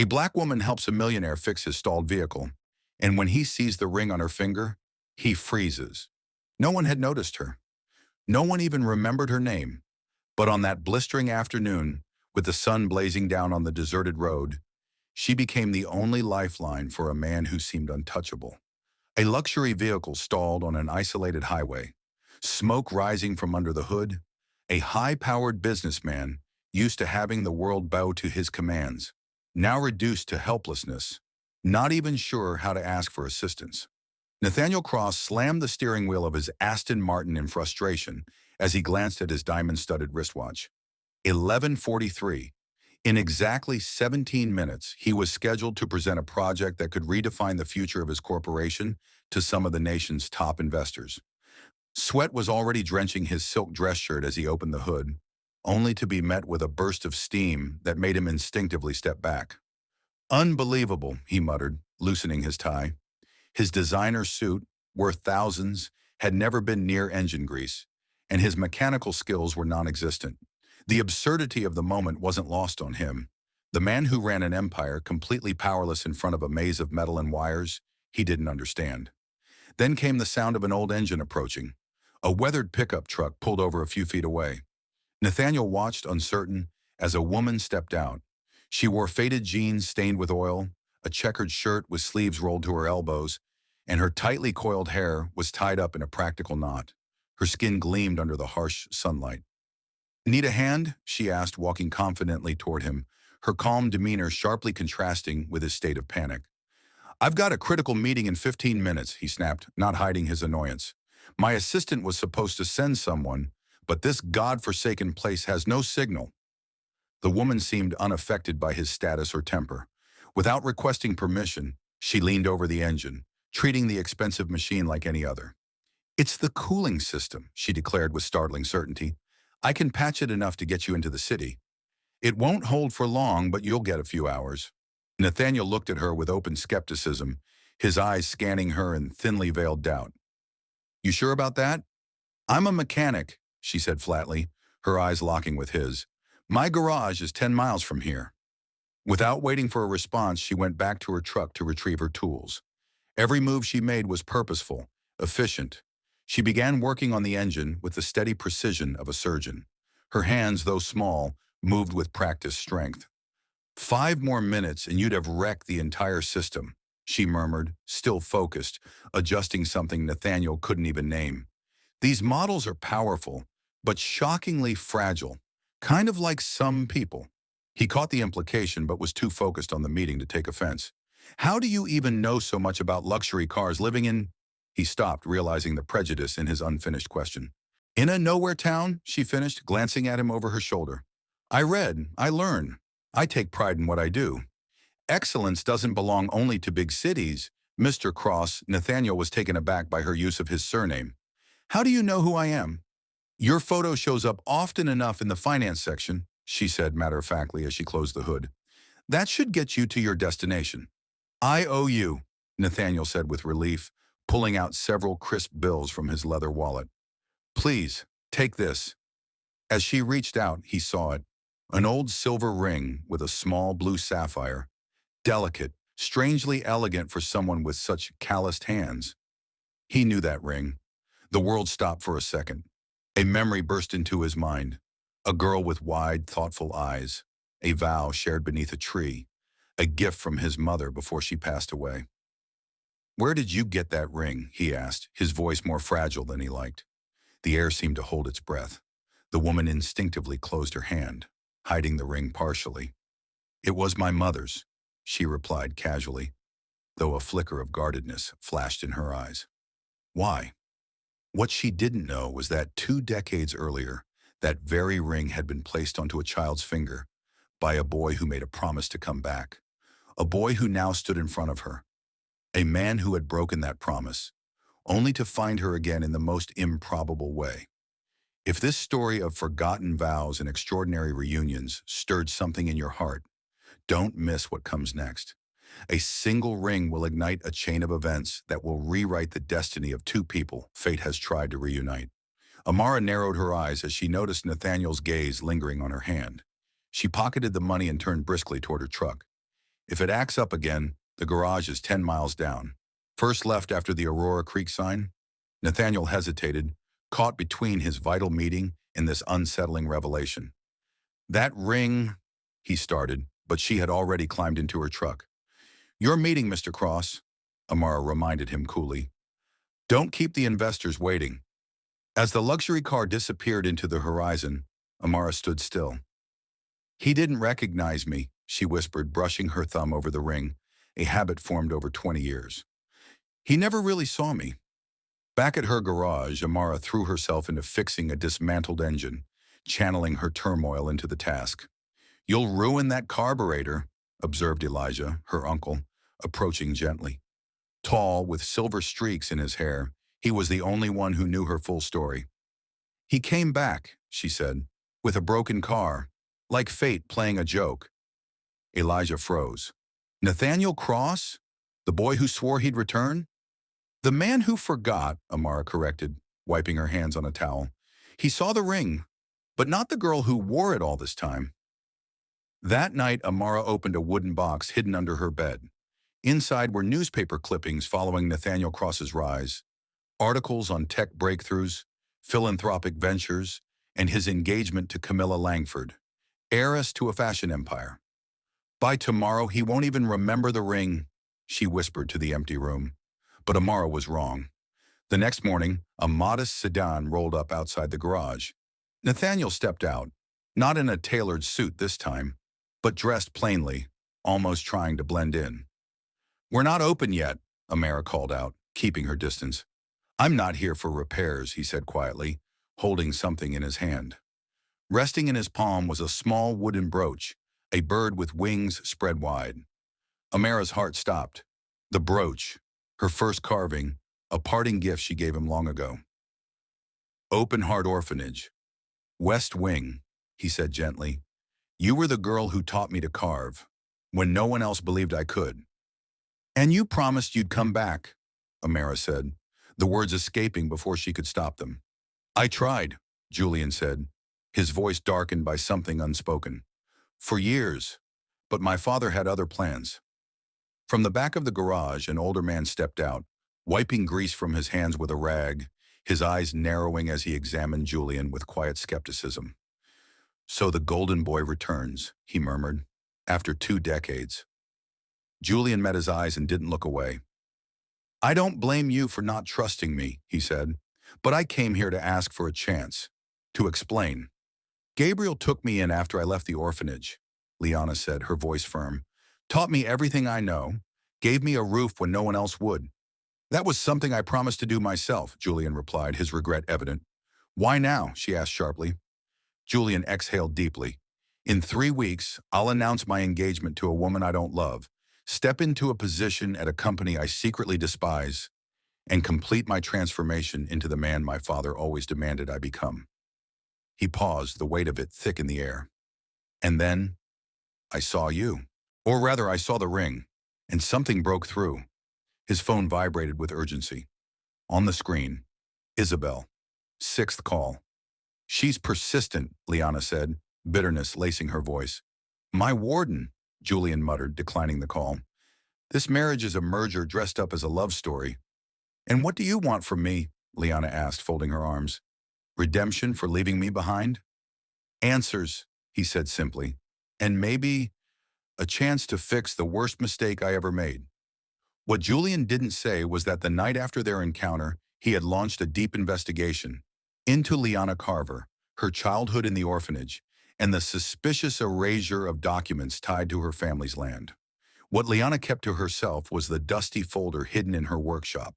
A black woman helps a millionaire fix his stalled vehicle, and when he sees the ring on her finger, he freezes. No one had noticed her. No one even remembered her name. But on that blistering afternoon, with the sun blazing down on the deserted road, she became the only lifeline for a man who seemed untouchable. A luxury vehicle stalled on an isolated highway, smoke rising from under the hood, a high-powered businessman used to having the world bow to his commands, now reduced to helplessness, not even sure how to ask for assistance. Nathaniel Cross slammed the steering wheel of his Aston Martin in frustration as he glanced at his diamond-studded wristwatch. 11:43. In exactly 17 minutes, he was scheduled to present a project that could redefine the future of his corporation to some of the nation's top investors. Sweat was already drenching his silk dress shirt as he opened the hood, only to be met with a burst of steam that made him instinctively step back. "Unbelievable," he muttered, loosening his tie. His designer suit, worth thousands, had never been near engine grease, and his mechanical skills were non-existent. The absurdity of the moment wasn't lost on him. The man who ran an empire completely powerless in front of a maze of metal and wires, he didn't understand. Then came the sound of an old engine approaching. A weathered pickup truck pulled over a few feet away. Nathaniel watched uncertain as a woman stepped out. She wore faded jeans stained with oil, a checkered shirt with sleeves rolled to her elbows, and her tightly coiled hair was tied up in a practical knot. Her skin gleamed under the harsh sunlight. "Need a hand?" she asked, walking confidently toward him, her calm demeanor sharply contrasting with his state of panic. "I've got a critical meeting in 15 minutes, he snapped, not hiding his annoyance. "My assistant was supposed to send someone, but this god-forsaken place has no signal." The woman seemed unaffected by his status or temper. Without requesting permission, she leaned over the engine, treating the expensive machine like any other. "It's the cooling system," she declared with startling certainty. "I can patch it enough to get you into the city. It won't hold for long, but you'll get a few hours." Nathaniel looked at her with open skepticism, his eyes scanning her in thinly veiled doubt. "You sure about that?" "I'm a mechanic," she said flatly, her eyes locking with his. "My garage is 10 miles from here." Without waiting for a response, she went back to her truck to retrieve her tools. Every move she made was purposeful, efficient. She began working on the engine with the steady precision of a surgeon. Her hands, though small, moved with practiced strength. "5 more minutes and you'd have wrecked the entire system," she murmured, still focused, adjusting something Nathaniel couldn't even name. "These models are powerful, but shockingly fragile, kind of like some people." He caught the implication but was too focused on the meeting to take offense. "How do you even know so much about luxury cars living in—" He stopped, realizing the prejudice in his unfinished question. "In a nowhere town," she finished, glancing at him over her shoulder. "I read, I learn. I take pride in what I do. Excellence doesn't belong only to big cities." Mr. Cross, Nathaniel was taken aback by her use of his surname. "How do you know who I am?" "Your photo shows up often enough in the finance section," she said matter-of-factly as she closed the hood. "That should get you to your destination." "I owe you," Nathaniel said with relief, pulling out several crisp bills from his leather wallet. "Please, take this." As she reached out, he saw it. An old silver ring with a small blue sapphire. Delicate, strangely elegant for someone with such calloused hands. He knew that ring. The world stopped for a second. A memory burst into his mind. A girl with wide, thoughtful eyes. A vow shared beneath a tree. A gift from his mother before she passed away. "Where did you get that ring?" he asked, his voice more fragile than he liked. The air seemed to hold its breath. The woman instinctively closed her hand, hiding the ring partially. "It was my mother's," she replied casually, though a flicker of guardedness flashed in her eyes. Why? What she didn't know was that 2 decades earlier, that very ring had been placed onto a child's finger by a boy who made a promise to come back. A boy who now stood in front of her. A man who had broken that promise, only to find her again in the most improbable way. If this story of forgotten vows and extraordinary reunions stirred something in your heart, don't miss what comes next. A single ring will ignite a chain of events that will rewrite the destiny of 2 people fate has tried to reunite. Amara narrowed her eyes as she noticed Nathaniel's gaze lingering on her hand. She pocketed the money and turned briskly toward her truck. If it acts up again, the garage is 10 miles down. First left after the Aurora Creek sign. Nathaniel hesitated, caught between his vital meeting and this unsettling revelation. That ring, he started, but she had already climbed into her truck. Your meeting, Mr. Cross, Amara reminded him coolly. Don't keep the investors waiting. As the luxury car disappeared into the horizon, Amara stood still. He didn't recognize me, she whispered, brushing her thumb over the ring, a habit formed over 20 years. He never really saw me. Back at her garage, Amara threw herself into fixing a dismantled engine, channeling her turmoil into the task. You'll ruin that carburetor, observed Elijah, her uncle, approaching gently. Tall, with silver streaks in his hair, he was the only one who knew her full story. He came back, she said, with a broken car, like fate playing a joke. Elijah froze. Nathaniel Cross? The boy who swore he'd return? The man who forgot, Amara corrected, wiping her hands on a towel. He saw the ring, but not the girl who wore it all this time. That night, Amara opened a wooden box hidden under her bed. Inside were newspaper clippings following Nathaniel Cross's rise, articles on tech breakthroughs, philanthropic ventures, and his engagement to Camilla Langford, heiress to a fashion empire. By tomorrow, he won't even remember the ring, she whispered to the empty room. But Amara was wrong. The next morning, a modest sedan rolled up outside the garage. Nathaniel stepped out, not in a tailored suit this time, but dressed plainly, almost trying to blend in. We're not open yet, Amara called out, keeping her distance. I'm not here for repairs, he said quietly, holding something in his hand. Resting in his palm was a small wooden brooch, a bird with wings spread wide. Amara's heart stopped. The brooch, her first carving, a parting gift she gave him long ago. Open Heart Orphanage. West Wing, he said gently. You were the girl who taught me to carve, when no one else believed I could. And you promised you'd come back, Amara said, the words escaping before she could stop them. I tried, Julian said, his voice darkened by something unspoken. For years, but my father had other plans. From the back of the garage, an older man stepped out, wiping grease from his hands with a rag, his eyes narrowing as he examined Julian with quiet skepticism. So the golden boy returns, he murmured, after 2 decades. Julian met his eyes and didn't look away. I don't blame you for not trusting me, he said, but I came here to ask for a chance, to explain. Gabriel took me in after I left the orphanage, Liana said, her voice firm. Taught me everything I know, gave me a roof when no one else would. That was something I promised to do myself, Julian replied, his regret evident. Why now? She asked sharply. Julian exhaled deeply. In 3 weeks, I'll announce my engagement to a woman I don't love, step into a position at a company I secretly despise, and complete my transformation into the man my father always demanded I become. He paused, the weight of it thick in the air. And then, I saw you. Or rather, I saw the ring, and something broke through. His phone vibrated with urgency. On the screen, Isabel. 6th call. She's persistent, Liana said, bitterness lacing her voice. My warden, Julian muttered, declining the call. This marriage is a merger dressed up as a love story. And what do you want from me? Liana asked, folding her arms. Redemption for leaving me behind? Answers, he said simply, and maybe a chance to fix the worst mistake I ever made. What Julian didn't say was that the night after their encounter, he had launched a deep investigation into Liana Carver, her childhood in the orphanage, and the suspicious erasure of documents tied to her family's land. What Liana kept to herself was the dusty folder hidden in her workshop.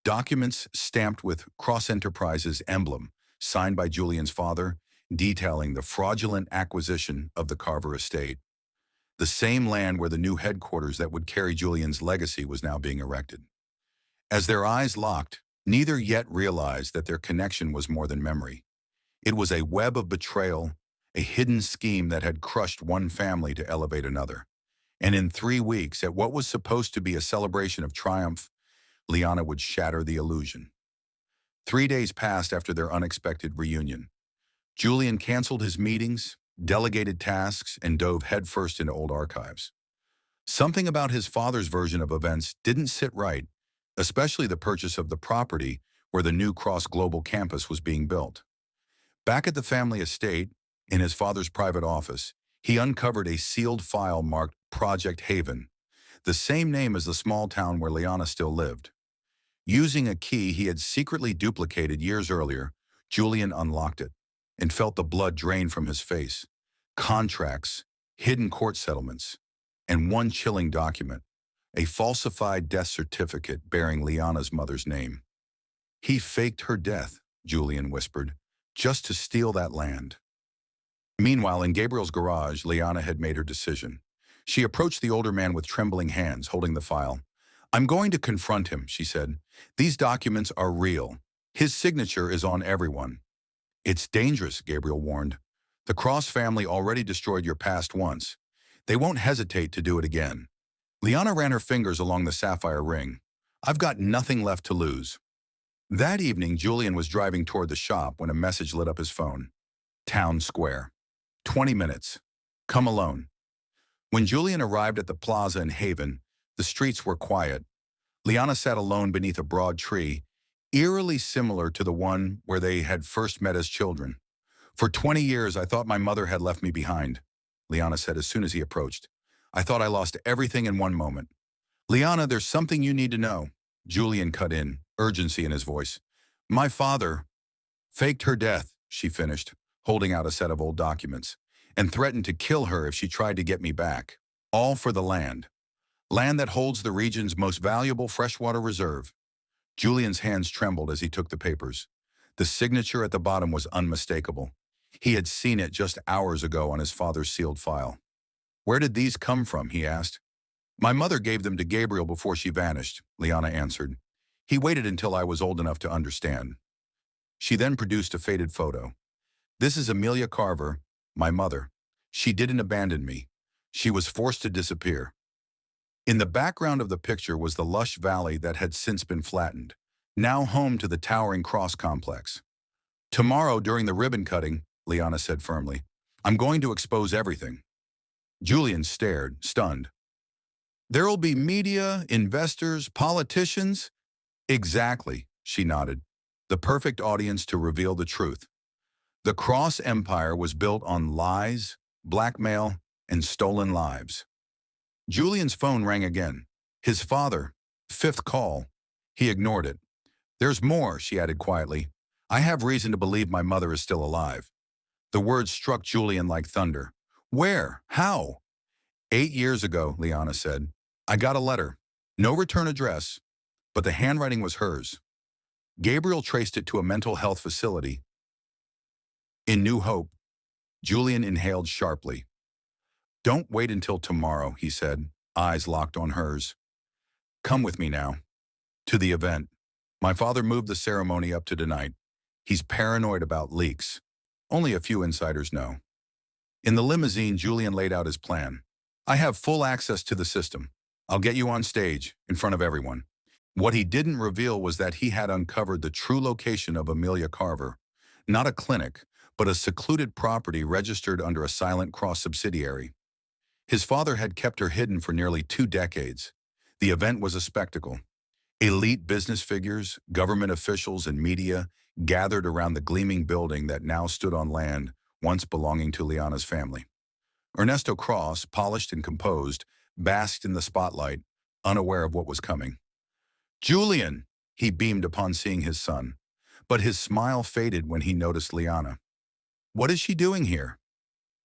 Documents stamped with Cross Enterprises' emblem, signed by Julian's father, detailing the fraudulent acquisition of the Carver estate. The same land where the new headquarters that would carry Julian's legacy was now being erected. As their eyes locked, neither yet realized that their connection was more than memory. It was a web of betrayal, a hidden scheme that had crushed one family to elevate another. And in 3 weeks, at what was supposed to be a celebration of triumph, Liana would shatter the illusion. 3 days passed after their unexpected reunion. Julian canceled his meetings, delegated tasks, and dove headfirst into old archives. Something about his father's version of events didn't sit right, especially the purchase of the property where the new Cross Global campus was being built. Back at the family estate, in his father's private office, he uncovered a sealed file marked Project Haven, the same name as the small town where Liana still lived. Using a key he had secretly duplicated years earlier, Julian unlocked it and felt the blood drain from his face. Contracts, hidden court settlements, and one chilling document, a falsified death certificate bearing Liana's mother's name. He faked her death, Julian whispered, just to steal that land. Meanwhile, in Gabriel's garage, Liana had made her decision. She approached the older man with trembling hands, holding the file. "I'm going to confront him," she said. "These documents are real. His signature is on everyone." "It's dangerous," Gabriel warned. "The Cross family already destroyed your past once. They won't hesitate to do it again." Liana ran her fingers along the sapphire ring. "I've got nothing left to lose." That evening, Julian was driving toward the shop when a message lit up his phone. Town Square. 20 minutes. Come alone. When Julian arrived at the plaza in Haven, the streets were quiet. Liana sat alone beneath a broad tree, eerily similar to the one where they had first met as children. "For 20 years, I thought my mother had left me behind," Liana said as soon as he approached. "I thought I lost everything in one moment." "Liana, there's something you need to know," Julian cut in, urgency in his voice. "My father faked her death," she finished, holding out a set of old documents, "and threatened to kill her if she tried to get me back. All for the land. Land that holds the region's most valuable freshwater reserve." Julian's hands trembled as he took the papers. The signature at the bottom was unmistakable. He had seen it just hours ago on his father's sealed file. "Where did these come from?" he asked. "My mother gave them to Gabriel before she vanished," Liana answered. "He waited until I was old enough to understand." She then produced a faded photo. "This is Amelia Carver, my mother. She didn't abandon me. She was forced to disappear." In the background of the picture was the lush valley that had since been flattened, now home to the towering Cross complex. "Tomorrow, during the ribbon cutting," Liana said firmly, "I'm going to expose everything." Julian stared, stunned. "There'll be media, investors, politicians?" "Exactly," she nodded. "The perfect audience to reveal the truth. The Cross Empire was built on lies, blackmail, and stolen lives." Julian's phone rang again. His father. Fifth call. He ignored it. "There's more," she added quietly. "I have reason to believe my mother is still alive." The words struck Julian like thunder. "Where? How?" "8 years ago," Liana said. "I got a letter. No return address, but the handwriting was hers. Gabriel traced it to a mental health facility in New Hope." Julian inhaled sharply. "Don't wait until tomorrow," he said, eyes locked on hers. "Come with me now. To the event. My father moved the ceremony up to tonight. He's paranoid about leaks. Only a few insiders know." In the limousine, Julian laid out his plan. "I have full access to the system. I'll get you on stage, in front of everyone." What he didn't reveal was that he had uncovered the true location of Amelia Carver. Not a clinic, but a secluded property registered under a Silent Cross subsidiary. His father had kept her hidden for nearly 2 decades. The event was a spectacle. Elite business figures, government officials, and media gathered around the gleaming building that now stood on land once belonging to Liana's family. Ernesto Cross, polished and composed, basked in the spotlight, unaware of what was coming. "Julian!" he beamed upon seeing his son. But his smile faded when he noticed Liana. "What is she doing here?"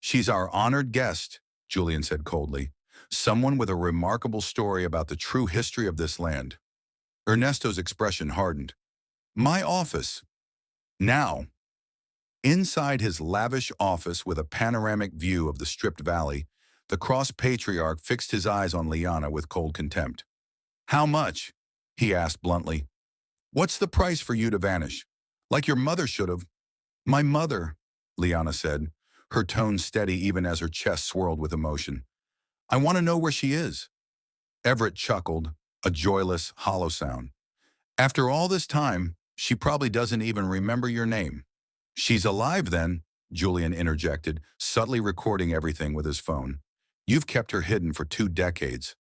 "She's our honored guest," Julian said coldly. "Someone with a remarkable story about the true history of this land." Ernesto's expression hardened. "My office." Now. Inside his lavish office with a panoramic view of the stripped valley, the Cross patriarch fixed his eyes on Liana with cold contempt. "How much?" he asked bluntly. "What's the price for you to vanish? Like your mother should have." "My mother," Liana said, her tone steady even as her chest swirled with emotion. "I want to know where she is." Everett chuckled, a joyless, hollow sound. "After all this time, she probably doesn't even remember your name." "She's alive then," Julian interjected, subtly recording everything with his phone. You've kept her hidden for 2 decades.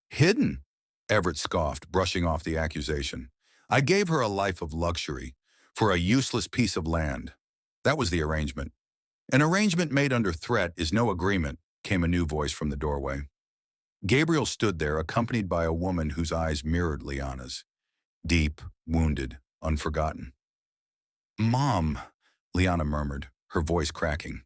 Hidden? Everett scoffed, brushing off the accusation. I gave her a life of luxury for a useless piece of land. That was the arrangement. An arrangement made under threat is no agreement, came a new voice from the doorway. Gabriel stood there, accompanied by a woman whose eyes mirrored Liana's. Deep, wounded, unforgotten. Mom, Liana murmured, her voice cracking.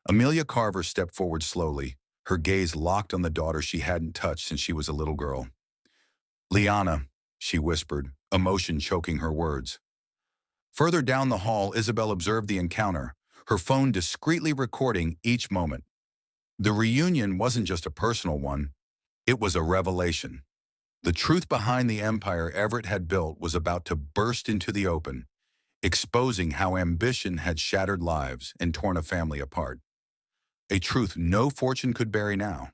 Amelia Carver stepped forward slowly, her gaze locked on the daughter she hadn't touched since she was a little girl. Liana, she whispered, emotion choking her words. Further down the hall, Isabel observed the encounter, her phone discreetly recording each moment. The reunion wasn't just a personal one, it was a revelation. The truth behind the empire Everett had built was about to burst into the open, exposing how ambition had shattered lives and torn a family apart. A truth no fortune could bury now.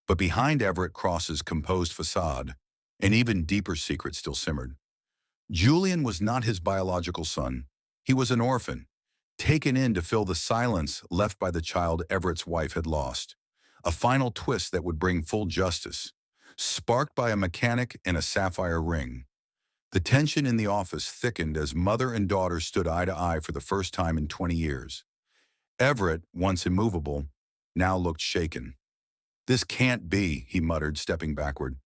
But behind Everett Cross's composed facade, an even deeper secret still simmered. Julian was not his biological son. He was an orphan, taken in to fill the silence left by the child Everett's wife had lost. A final twist that would bring full justice, sparked by a mechanic in a sapphire ring. The tension in the office thickened as mother and daughter stood eye to eye for the first time in 20 years. Everett, once immovable, now looked shaken. This can't be, he muttered, stepping backward.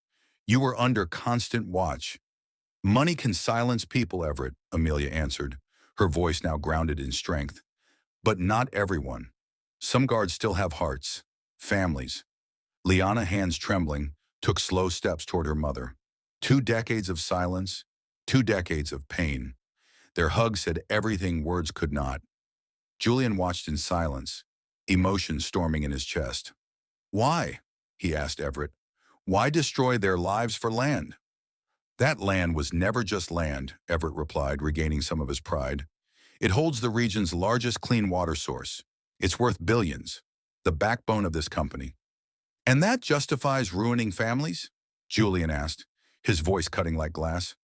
You were under constant watch. Money can silence people, Everett, Amelia answered, her voice now grounded in strength. But not everyone. Some guards still have hearts, families. Liana, hands trembling, took slow steps toward her mother. 2 decades of silence, 2 decades of pain. Their hug said everything words could not. Julian watched in silence, emotion storming in his chest. Why? He asked Everett. Why destroy their lives for land? That land was never just land, Everett replied, regaining some of his pride. It holds the region's largest clean water source. It's worth billions, the backbone of this company. And that justifies ruining families? Julian asked, his voice cutting like glass.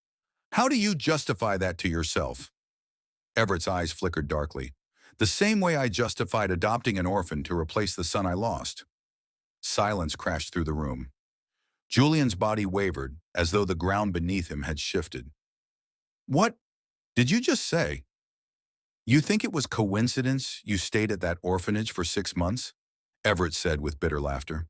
How do you justify that to yourself? Everett's eyes flickered darkly. The same way I justified adopting an orphan to replace the son I lost. Silence crashed through the room. Julian's body wavered, as though the ground beneath him had shifted. What did you just say? You think it was coincidence you stayed at that orphanage for 6 months? Everett said with bitter laughter.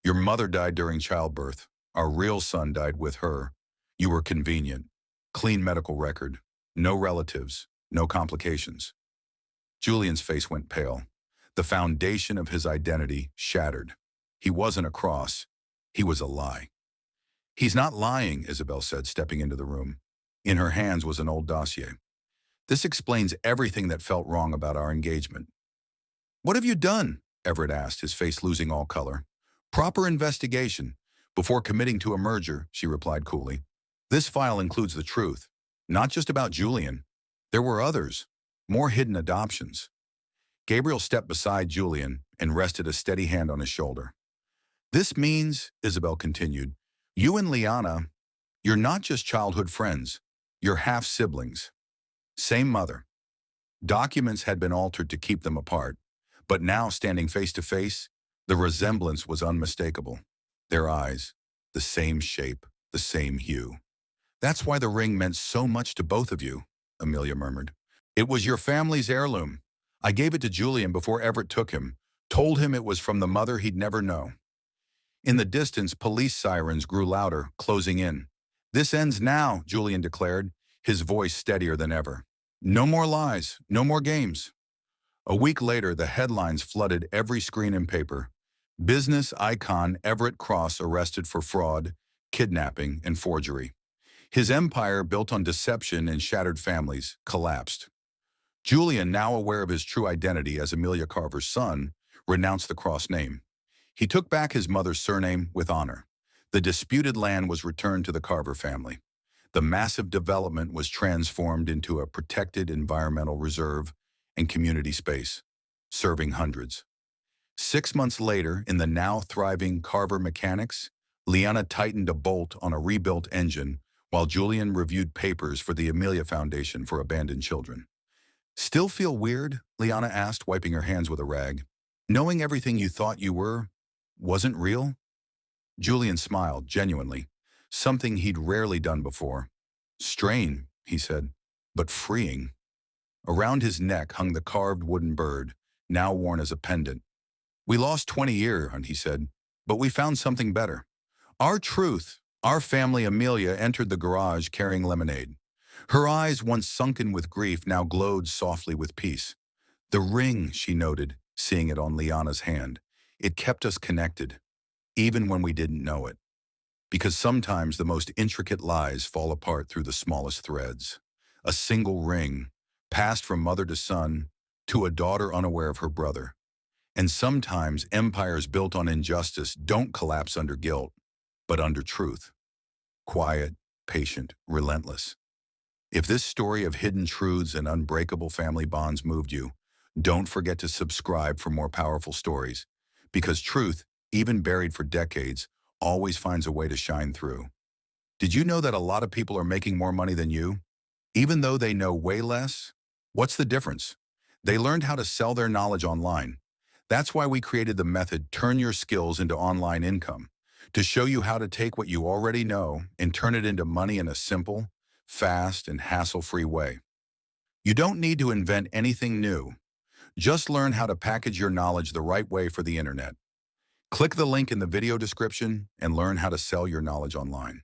Your mother died during childbirth. Our real son died with her. You were convenient. Clean medical record. No relatives. No complications. Julian's face went pale. The foundation of his identity shattered. He wasn't a cross. He was a lie. He's not lying, Isabel said, stepping into the room. In her hands was an old dossier. This explains everything that felt wrong about our engagement. What have you done? Everett asked, his face losing all color. Proper investigation. Before committing to a merger, she replied coolly. This file includes the truth, not just about Julian. There were others, more hidden adoptions. Gabriel stepped beside Julian and rested a steady hand on his shoulder. This means, Isabel continued, you and Liana, you're not just childhood friends, you're half-siblings. Same mother. Documents had been altered to keep them apart, but now standing face to face, the resemblance was unmistakable. Their eyes, the same shape, the same hue. That's why the ring meant so much to both of you, Amelia murmured. It was your family's heirloom. I gave it to Julian before Everett took him, told him it was from the mother he'd never know. In the distance, police sirens grew louder, closing in. This ends now, Julian declared, his voice steadier than ever. No more lies, no more games. A week later, the headlines flooded every screen and paper. Business icon Everett Cross arrested for fraud, kidnapping, and forgery. His empire, built on deception and shattered families, collapsed. Julian, now aware of his true identity as Amelia Carver's son, renounced the Cross name. He took back his mother's surname with honor. The disputed land was returned to the Carver family. The massive development was transformed into a protected environmental reserve and community space, serving hundreds. 6 months later, in the now thriving Carver Mechanics, Liana tightened a bolt on a rebuilt engine while Julian reviewed papers for the Amelia Foundation for Abandoned Children. Still feel weird? Liana asked, wiping her hands with a rag. Knowing everything you thought you were, wasn't real? Julian smiled, genuinely, something he'd rarely done before. Strain, he said, but freeing. Around his neck hung the carved wooden bird, now worn as a pendant. We lost 20 years, he said, but we found something better. Our truth. Our family Amelia entered the garage carrying lemonade. Her eyes, once sunken with grief, now glowed softly with peace. The ring, she noted, seeing it on Liana's hand. It kept us connected, even when we didn't know it. Because sometimes the most intricate lies fall apart through the smallest threads. A single ring, passed from mother to son, to a daughter unaware of her brother. And sometimes empires built on injustice don't collapse under guilt, but under truth. Quiet, patient, relentless. If this story of hidden truths and unbreakable family bonds moved you, don't forget to subscribe for more powerful stories, because truth, even buried for decades, always finds a way to shine through. Did you know that a lot of people are making more money than you, even though they know way less? What's the difference? They learned how to sell their knowledge online. That's why we created the method Turn Your Skills into Online Income, to show you how to take what you already know and turn it into money in a simple, fast, and hassle-free way. You don't need to invent anything new. Just learn how to package your knowledge the right way for the internet. Click the link in the video description and learn how to sell your knowledge online.